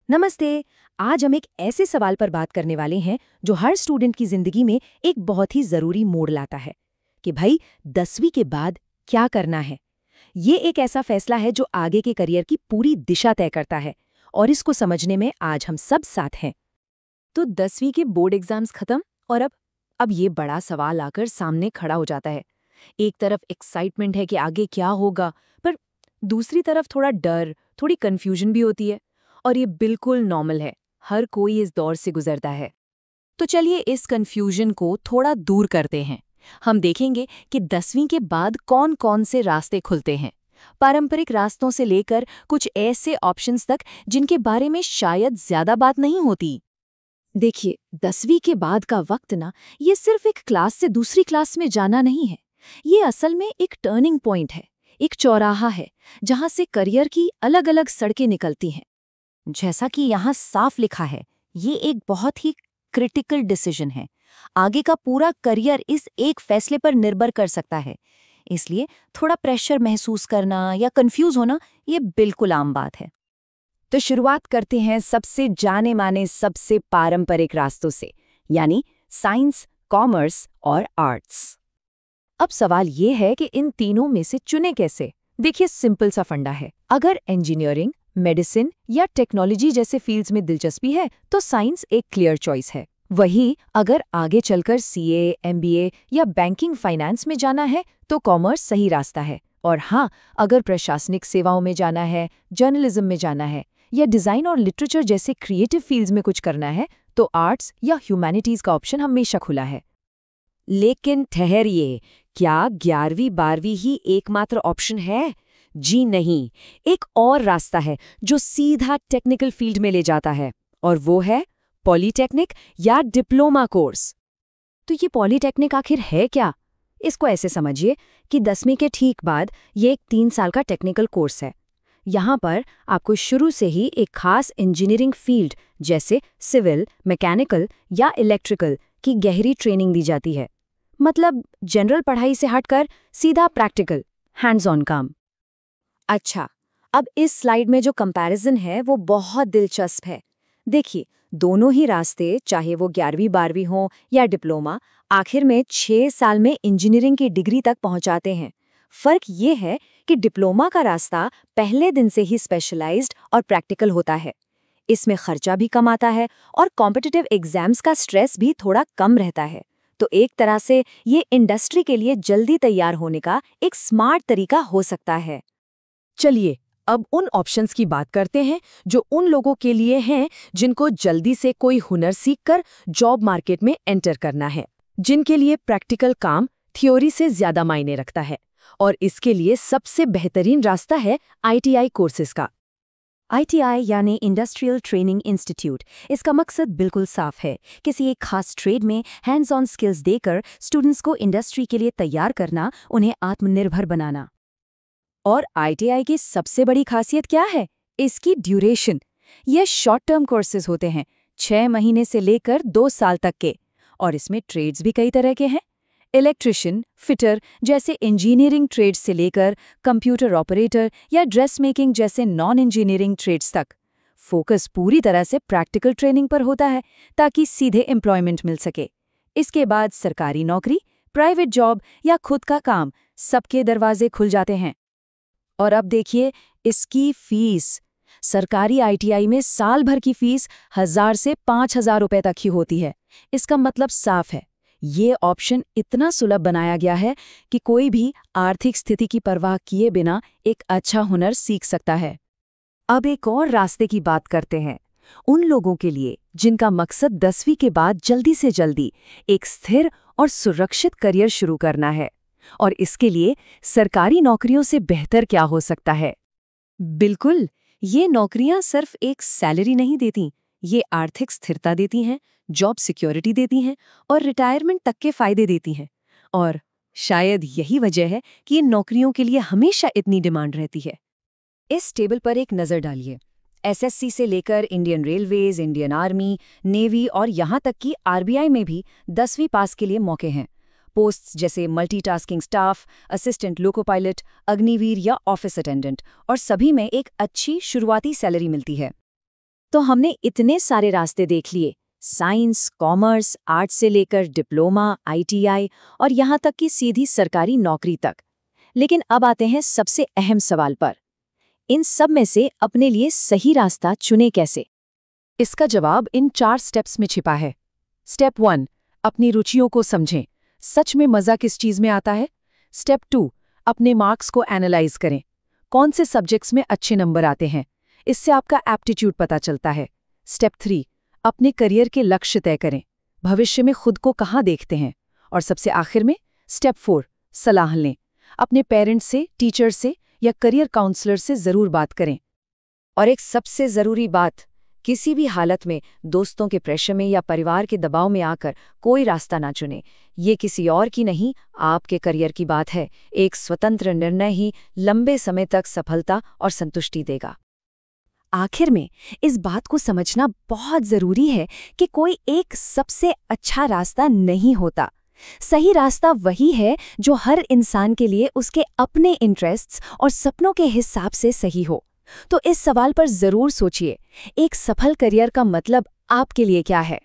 नमस्ते। आज हम एक ऐसे सवाल पर बात करने वाले हैं जो हर स्टूडेंट की जिंदगी में एक बहुत ही जरूरी मोड़ लाता है कि भाई 10वीं के बाद क्या करना है। ये एक ऐसा फैसला है जो आगे के करियर की पूरी दिशा तय करता है और इसको समझने में आज हम सब साथ हैं। तो 10वीं के बोर्ड एग्जाम्स खत्म और अब ये बड़ा सवाल आकर सामने खड़ा हो जाता है। एक तरफ एक्साइटमेंट है कि आगे क्या होगा, पर दूसरी तरफ थोड़ा डर, थोड़ी कंफ्यूजन भी होती है। और ये बिल्कुल नॉर्मल है, हर कोई इस दौर से गुजरता है। तो चलिए इस कंफ्यूजन को थोड़ा दूर करते हैं। हम देखेंगे कि 10वीं के बाद कौन कौन से रास्ते खुलते हैं, पारंपरिक रास्तों से लेकर कुछ ऐसे ऑप्शंस तक जिनके बारे में शायद ज्यादा बात नहीं होती। देखिए, 10वीं के बाद का वक्त ना, ये सिर्फ एक क्लास से दूसरी क्लास में जाना नहीं है। ये असल में एक टर्निंग पॉइंट है, एक चौराहा है जहां से करियर की अलग अलग सड़कें निकलती हैं। जैसा कि यहाँ साफ लिखा है, ये एक बहुत ही क्रिटिकल डिसीजन है। आगे का पूरा करियर इस एक फैसले पर निर्भर कर सकता है। इसलिए थोड़ा प्रेशर महसूस करना या कंफ्यूज होना, ये बिल्कुल आम बात है। तो शुरुआत करते हैं सबसे जाने माने, सबसे पारंपरिक रास्तों से, यानी साइंस, कॉमर्स और आर्ट्स। अब सवाल ये है कि इन तीनों में से चुने कैसे। देखिए, सिंपल सा फंडा है। अगर इंजीनियरिंग, मेडिसिन या टेक्नोलॉजी जैसे फील्ड्स में दिलचस्पी है तो साइंस एक क्लियर चॉइस है। वहीं अगर आगे चलकर सीए, एमबीए या बैंकिंग फाइनेंस में जाना है तो कॉमर्स सही रास्ता है। और हाँ, अगर प्रशासनिक सेवाओं में जाना है, जर्नलिज्म में जाना है या डिज़ाइन और लिटरेचर जैसे क्रिएटिव फील्ड्स में कुछ करना है तो आर्ट्स या ह्यूमैनिटीज़ का ऑप्शन हमेशा खुला है। लेकिन ठहरिए, क्या 11वीं 12वीं ही एकमात्र ऑप्शन है? जी नहीं, एक और रास्ता है जो सीधा टेक्निकल फील्ड में ले जाता है, और वो है पॉलीटेक्निक या डिप्लोमा कोर्स। तो ये पॉलीटेक्निक आखिर है क्या? इसको ऐसे समझिए कि 10वीं के ठीक बाद ये एक 3 साल का टेक्निकल कोर्स है। यहाँ पर आपको शुरू से ही एक खास इंजीनियरिंग फील्ड जैसे सिविल, मैकेनिकल या इलेक्ट्रिकल की गहरी ट्रेनिंग दी जाती है। मतलब जनरल पढ़ाई से हटकर सीधा प्रैक्टिकल, हैंड्स ऑन काम। अच्छा, अब इस स्लाइड में जो कंपैरिजन है वो बहुत दिलचस्प है। देखिए, दोनों ही रास्ते, चाहे वो 11वीं 12वीं हो या डिप्लोमा, आखिर में 6 साल में इंजीनियरिंग की डिग्री तक पहुंचाते हैं। फर्क ये है कि डिप्लोमा का रास्ता पहले दिन से ही स्पेशलाइज्ड और प्रैक्टिकल होता है। इसमें खर्चा भी कम आता है और कॉम्पिटिटिव एग्जाम्स का स्ट्रेस भी थोड़ा कम रहता है। तो एक तरह से ये इंडस्ट्री के लिए जल्दी तैयार होने का एक स्मार्ट तरीका हो सकता है। चलिए अब उन ऑप्शंस की बात करते हैं जो उन लोगों के लिए हैं जिनको जल्दी से कोई हुनर सीखकर जॉब मार्केट में एंटर करना है, जिनके लिए प्रैक्टिकल काम थ्योरी से ज्यादा मायने रखता है। और इसके लिए सबसे बेहतरीन रास्ता है आईटीआई कोर्सेज का। आईटीआई यानी इंडस्ट्रियल ट्रेनिंग इंस्टीट्यूट। इसका मकसद बिल्कुल साफ है, किसी एक खास ट्रेड में हैंड्स ऑन स्किल्स देकर स्टूडेंट्स को इंडस्ट्री के लिए तैयार करना, उन्हें आत्मनिर्भर बनाना। और आईटीआई की सबसे बड़ी खासियत क्या है? इसकी ड्यूरेशन। ये शॉर्ट टर्म कोर्सेज होते हैं, 6 महीने से लेकर 2 साल तक के। और इसमें ट्रेड्स भी कई तरह के हैं। इलेक्ट्रिशियन, फिटर जैसे इंजीनियरिंग ट्रेड्स से लेकर कंप्यूटर ऑपरेटर या ड्रेस मेकिंग जैसे नॉन इंजीनियरिंग ट्रेड्स तक। फोकस पूरी तरह से प्रैक्टिकल ट्रेनिंग पर होता है ताकि सीधे एम्प्लॉयमेंट मिल सके। इसके बाद सरकारी नौकरी, प्राइवेट जॉब या खुद का काम, सबके दरवाजे खुल जाते हैं। और अब देखिए इसकी फीस। सरकारी आईटीआई में साल भर की फीस 1000 से 5000 रुपए तक ही होती है। इसका मतलब साफ है, ये ऑप्शन इतना सुलभ बनाया गया है कि कोई भी आर्थिक स्थिति की परवाह किए बिना एक अच्छा हुनर सीख सकता है। अब एक और रास्ते की बात करते हैं, उन लोगों के लिए जिनका मकसद 10वीं के बाद जल्दी से जल्दी एक स्थिर और सुरक्षित करियर शुरू करना है। और इसके लिए सरकारी नौकरियों से बेहतर क्या हो सकता है? बिल्कुल, ये नौकरियां सिर्फ एक सैलरी नहीं देती, ये आर्थिक स्थिरता देती हैं, जॉब सिक्योरिटी देती हैं और रिटायरमेंट तक के फायदे देती हैं। और शायद यही वजह है कि इन नौकरियों के लिए हमेशा इतनी डिमांड रहती है। इस टेबल पर एक नज़र डालिए। एसएससी से लेकर Indian railways, Indian army, navy और यहाँ तक कि आरबीआई में भी 10वीं पास के लिए मौके हैं। पोस्ट्स जैसे multitasking staff, assistant loco pilot, Agniveer या ऑफिस अटेंडेंट, और सभी में एक अच्छी शुरुआती सैलरी मिलती है। तो हमने इतने सारे रास्ते देख लिए, साइंस, कॉमर्स, आर्ट्स से लेकर डिप्लोमा, आईटीआई और यहाँ तक कि सीधी सरकारी नौकरी तक। लेकिन अब आते हैं सबसे अहम सवाल पर। इन सब में से अपने लिए सही रास्ता चुने कैसे? इसका जवाब इन 4 स्टेप्स में छिपा है। स्टेप 1, अपनी रुचियों को समझें। सच में मज़ा किस चीज़ में आता है? स्टेप 2, अपने मार्क्स को एनालाइज करें। कौन से सब्जेक्ट्स में अच्छे नंबर आते हैं? इससे आपका एप्टीट्यूड पता चलता है। स्टेप 3, अपने करियर के लक्ष्य तय करें। भविष्य में खुद को कहाँ देखते हैं? और सबसे आखिर में स्टेप 4, सलाह लें। अपने पेरेंट्स से, टीचर से या करियर काउंसलर से ज़रूर बात करें। और एक सबसे ज़रूरी बात, किसी भी हालत में दोस्तों के प्रेशर में या परिवार के दबाव में आकर कोई रास्ता ना चुने। ये किसी और की नहीं, आपके करियर की बात है। एक स्वतंत्र निर्णय ही लंबे समय तक सफलता और संतुष्टि देगा। आखिर में इस बात को समझना बहुत जरूरी है कि कोई एक सबसे अच्छा रास्ता नहीं होता। सही रास्ता वही है जो हर इंसान के लिए उसके अपने इंटरेस्ट्स और सपनों के हिसाब से सही हो। तो इस सवाल पर जरूर सोचिए, एक सफल करियर का मतलब आपके लिए क्या है?